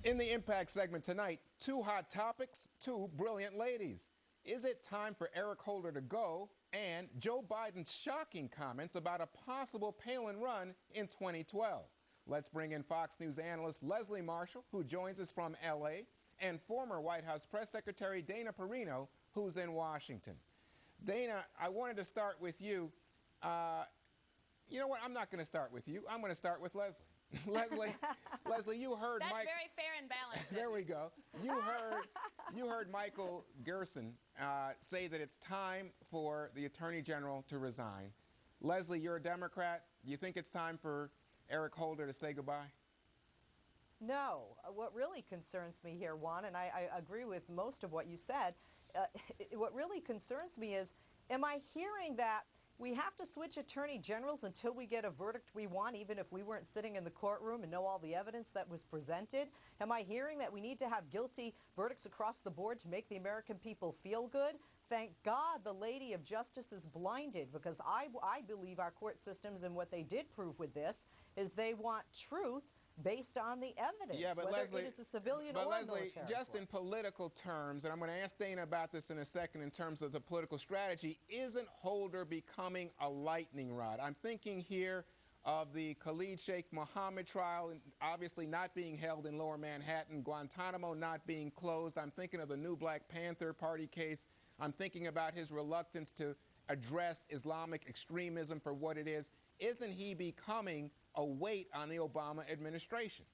In the Impact segment tonight, two hot topics, two brilliant ladies. Is it time for Eric Holder to go? And Joe Biden's shocking comments about a possible Palin run in 2012. Let's bring in Fox News analyst Leslie Marshall, who joins us from LA, and former White House Press Secretary Dana Perino, who's in Washington. Dana, I wanted to start with you. You know what? I'm not going to start with you. I'm going to start with Leslie. Leslie, you heard That's Mike. very fair and balanced. There we go. You heard Michael Gerson say that it's time for the Attorney General to resign. Leslie, you're a Democrat. Do you think it's time for Eric Holder to say goodbye? No. What really concerns me here, Juan, and I agree with most of what you said, what really concerns me is, am I hearing that we have to switch attorney generals until we get a verdict we want, even if we weren't sitting in the courtroom and know all the evidence that was presented? Am I hearing that we need to have guilty verdicts across the board to make the American people feel good? Thank God the Lady of Justice is blinded, because I believe our court systems, and what they did prove with this is they want truth based on the evidence, yeah, but whether Leslie, it is a civilian or Leslie, military. just in political terms, and I'm going to ask Dana about this in a second in terms of the political strategy, isn't Holder becoming a lightning rod? I'm thinking here of the Khalid Sheikh Mohammed trial, obviously not being held in Lower Manhattan, Guantanamo not being closed. I'm thinking of the new Black Panther Party case. I'm thinking about his reluctance to address Islamic extremism for what it is. Isn't he becoming a weight on the Obama administration?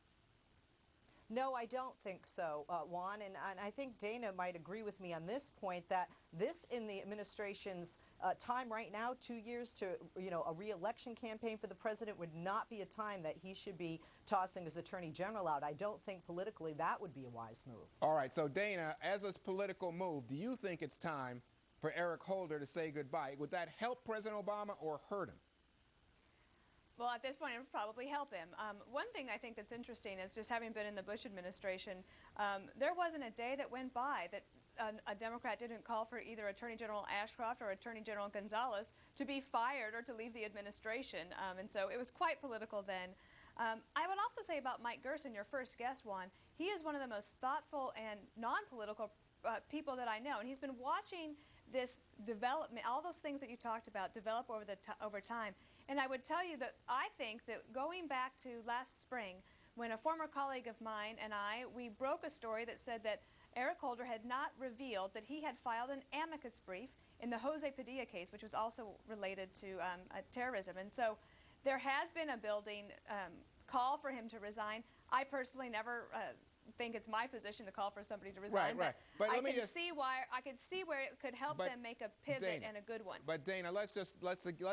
No, I don't think so, Juan, and I think Dana might agree with me on this point, that this, in the administration's time right now, 2 years to, a re-election campaign for the president, would not be a time that he should be tossing his attorney general out. I don't think politically that would be a wise move. All right, so Dana, as a political move, do you think it's time for Eric Holder to say goodbye? Would that help President Obama or hurt him? Well, at this point, it would probably help him. One thing I think that's interesting is, just having been in the Bush administration, there wasn't a day that went by that a Democrat didn't call for either Attorney General Ashcroft or Attorney General Gonzalez to be fired or to leave the administration. And so it was quite political then. I would also say about Mike Gerson, your first guest, Juan, he is one of the most thoughtful and non-political people that I know. And he's been watching this development, all those things that you talked about, develop over time. And I would tell you that I think that going back to last spring, when a former colleague of mine and we broke a story that said that Eric Holder had not revealed that he had filed an amicus brief in the Jose Padilla case, which was also related to terrorism. And so there has been a building call for him to resign. I personally never think it's my position to call for somebody to resign. Right. But I can see where it could help them make a pivot, Dana, and a good one. But Dana, let's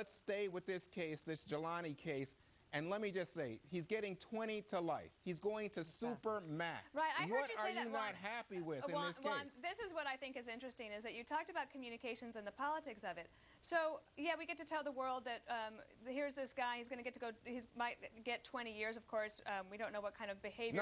stay with this case, this Jelani case, and let me just say, he's getting 20 to life. He's going to super max. Right, I heard you say that. What are you not happy with in this case? This is what I think is interesting, is that you talked about communications and the politics of it. So, yeah, we get to tell the world that here's this guy, he might get 20 years, of course. We don't know what kind of behavior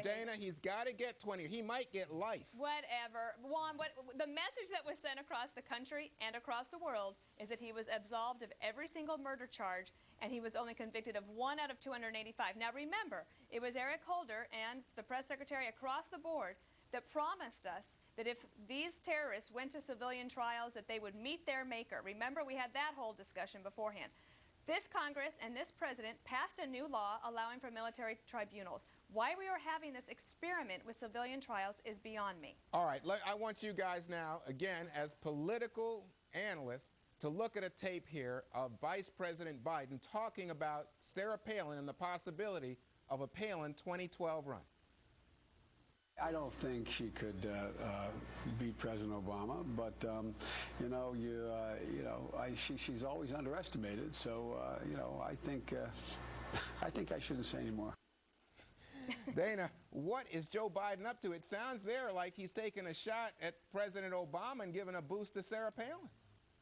Dana, he's got to get 20. He might get life. Whatever. Juan, the message that was sent across the country and across the world is that he was absolved of every single murder charge, and he was only convicted of 1 out of 285. Now, remember, it was Eric Holder and the press secretary across the board that promised us that if these terrorists went to civilian trials, that they would meet their maker. Remember, we had that whole discussion beforehand. This Congress and this president passed a new law allowing for military tribunals. Why we are having this experiment with civilian trials is beyond me. All right, I want you guys now, again, as political analysts, to look at a tape here of Vice President Biden talking about Sarah Palin and the possibility of a Palin 2012 run. I don't think she could beat President Obama, but she's always underestimated. So I think I shouldn't say anymore. Dana, what is Joe Biden up to? It sounds there like he's taking a shot at President Obama and giving a boost to Sarah Palin.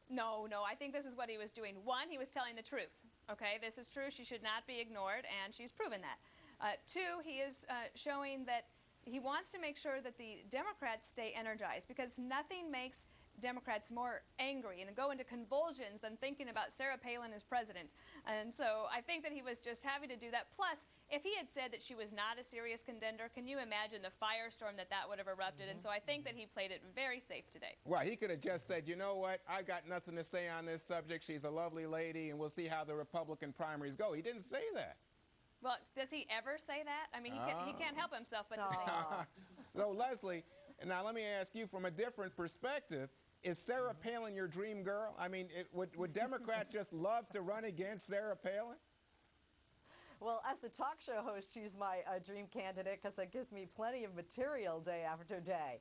No, I think this is what he was doing. One, he was telling the truth. Okay, this is true. She should not be ignored, and she's proven that. Two, he is showing that he wants to make sure that the Democrats stay energized, because nothing makes Democrats more angry and go into convulsions than thinking about Sarah Palin as president. And so I think that he was just having to do that. Plus, if he had said that she was not a serious contender, can you imagine the firestorm that would have erupted? And so I think that he played it very safe today. Well, he could have just said, you know what, I got nothing to say on this subject. She's a lovely lady, and we'll see how the Republican primaries go. He didn't say that. Well, does he ever say that? I mean, he can't help himself but to say that. So, Leslie, now let me ask you from a different perspective, is Sarah Palin your dream girl? I mean, would Democrats just love to run against Sarah Palin? Well, as a talk show host, she's my dream candidate because it gives me plenty of material day after day.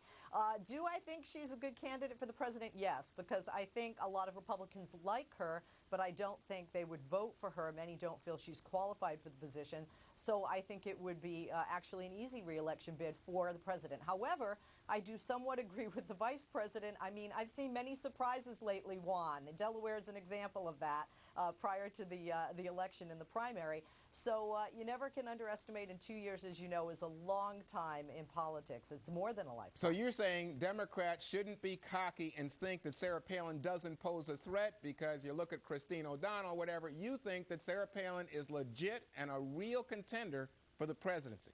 Do I think she's a good candidate for the president? Yes, because I think a lot of Republicans like her, but I don't think they would vote for her. Many don't feel she's qualified for the position. So I think it would be actually an easy re-election bid for the president. However, I do somewhat agree with the vice president. I mean, I've seen many surprises lately, Juan. Delaware is an example of that prior to the election and the primary. So you never can underestimate, in 2 years, as you know, is a long time in politics. It's more than a lifetime. So you're saying Democrats shouldn't be cocky and think that Sarah Palin doesn't pose a threat because you look at Christine O'Donnell or whatever. You think that Sarah Palin is legit and a real contender for the presidency?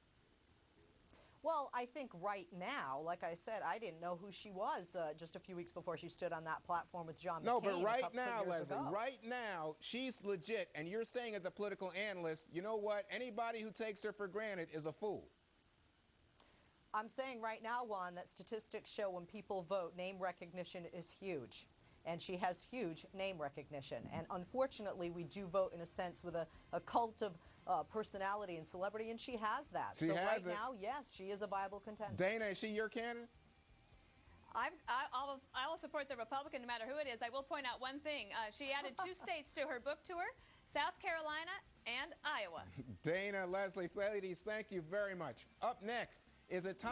Well, I think right now, like I said, I didn't know who she was just a few weeks before she stood on that platform with John McCain. No, but right now, years Leslie, ago. right now, she's legit. And you're saying as a political analyst, you know what? Anybody who takes her for granted is a fool. I'm saying right now, Juan, that statistics show when people vote, name recognition is huge. And she has huge name recognition. And unfortunately, we do vote, in a sense, with a cult of personality and celebrity, and she has that. She so has right it. now, yes, she is a viable contender. Dana, is she your candidate? I will support the Republican no matter who it is. I will point out one thing. She added 2 states to her book tour, South Carolina and Iowa. Dana, Leslie, ladies, thank you very much. Up next, is it time?